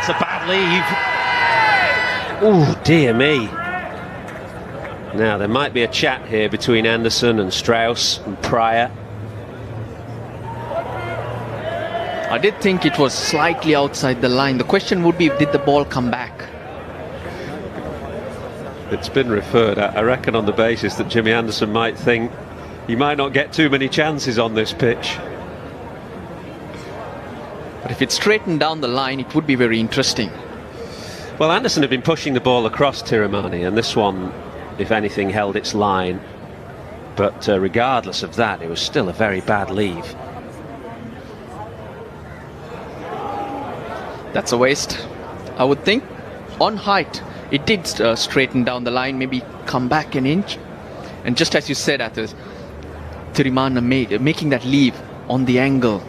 that's a bad leave. Oh, dear me. Now, there might be a chat here between Anderson and Strauss and Pryor. I did think it was slightly outside the line. The question would be, did the ball come back? It's been referred, I reckon, on the basis that Jimmy Anderson might think he might not get too many chances on this pitch. But if it's straightened down the line, it would be very interesting. Well, Anderson had been pushing the ball across Tirimani, and this one, if anything, held its line. But regardless of that, it was still a very bad leave. That's a waste, I would think. On height, it did straighten down the line, maybe come back an inch. And just as you said, Athos, Tirimana making that leave on the angle.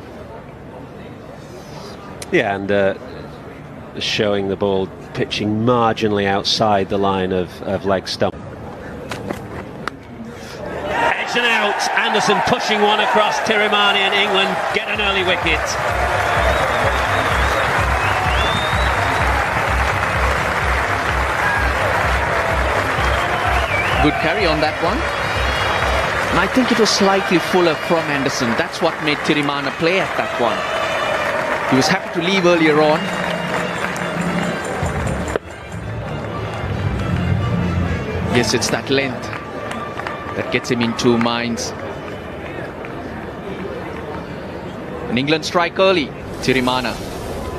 Yeah, and showing the ball pitching marginally outside the line of leg stump. Edge and out. Anderson pushing one across Tirimani, and England get an early wicket. Good carry on that one. And I think it was slightly fuller from Anderson. That's what made Tirimana play at that one. He was happy to leave earlier on. Yes, it's that length that gets him in two minds. And England strike early. Tirimana,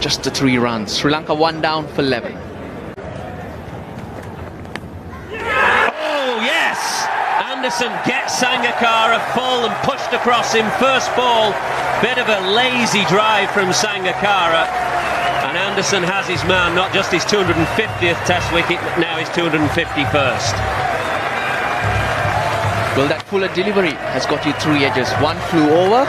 just the 3 runs. Sri Lanka 1 down for 11. Anderson gets Sangakkara full and pushed across him first ball. Bit of a lazy drive from Sangakkara, and Anderson has his man, not just his 250th Test wicket, but now his 251st. Well, that fuller delivery has got you 3 edges. 1 flew over,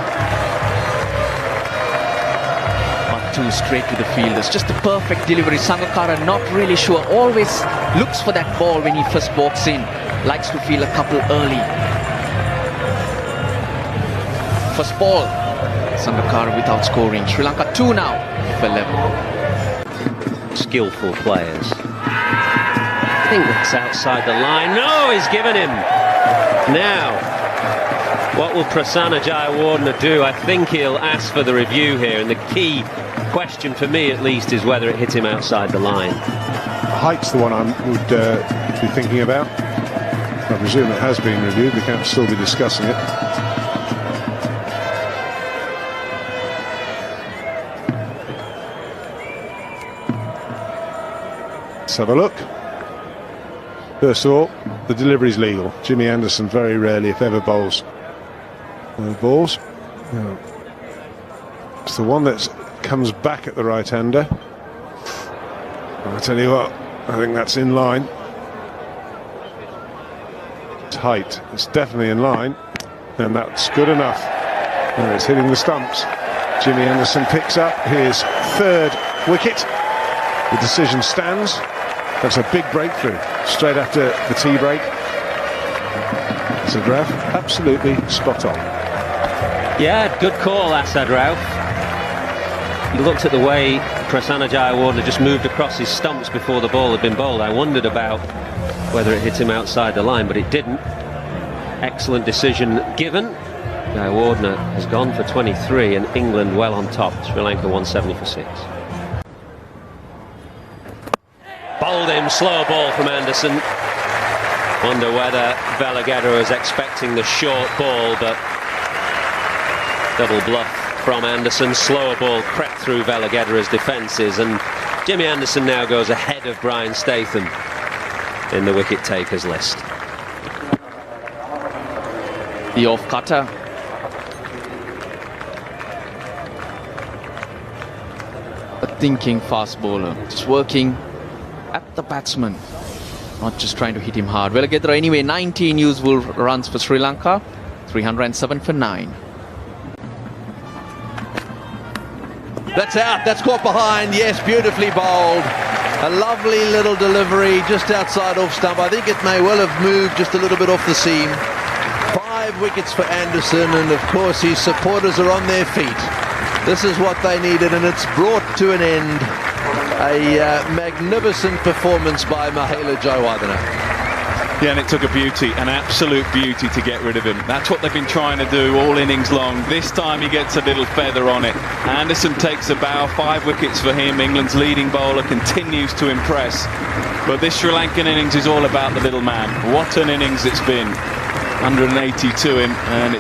but 2 straight to the fielders. Just a perfect delivery. Sangakkara not really sure, always looks for that ball when he first walks in. Likes to feel a couple early. First ball, Sangakkara without scoring. Sri Lanka 2 now for 11. Skillful players. I think that's outside the line. No, he's given him. Now, what will Prasanna Jayawardene do? I think he'll ask for the review here, and the key question for me at least is whether it hit him outside the line. Height's the one I would be thinking about. I presume it has been reviewed. We can't still be discussing it. Let's have a look. First of all, the delivery's legal. Jimmy Anderson very rarely, if ever, bowls balls. It's the one that comes back at the right-hander. I'll tell you what, I think that's in line. Height, it's definitely in line, and that's good enough. And it's hitting the stumps. Jimmy Anderson picks up his 3rd wicket. The decision stands. That's a big breakthrough straight after the tea break. Asad Rauf, absolutely spot on. Yeah, good call, Asad Rauf. You looked at the way Prasanna Jayawardene just moved across his stumps before the ball had been bowled. I wondered about whether it hit him outside the line, but it didn't. Excellent decision given. Jayawardene has gone for 23, and England well on top. Sri Lanka 170 for 6. Bowled him, slow ball from Anderson. Wonder whether Veligedra was expecting the short ball, but double bluff from Anderson. Slower ball crept through Veligedra's defences, and Jimmy Anderson now goes ahead of Brian Statham in the wicket takers list. The off cutter. A thinking fast bowler, just working at the batsman, not just trying to hit him hard. Veligedra anyway, 19 useful runs for Sri Lanka, 307 for 9. That's out, that's caught behind, yes, beautifully bowled. A lovely little delivery just outside off stump. I think it may well have moved just a little bit off the seam. 5 wickets for Anderson, and of course his supporters are on their feet. This is what they needed, and it's brought to an end. A magnificent performance by Mahela Jayawardene. Yeah, and it took a beauty, an absolute beauty to get rid of him. That's what they've been trying to do all innings long. This time he gets a little feather on it. Anderson takes a bow, 5 wickets for him. England's leading bowler continues to impress. But this Sri Lankan innings is all about the little man. What an innings it's been. 180 to him, and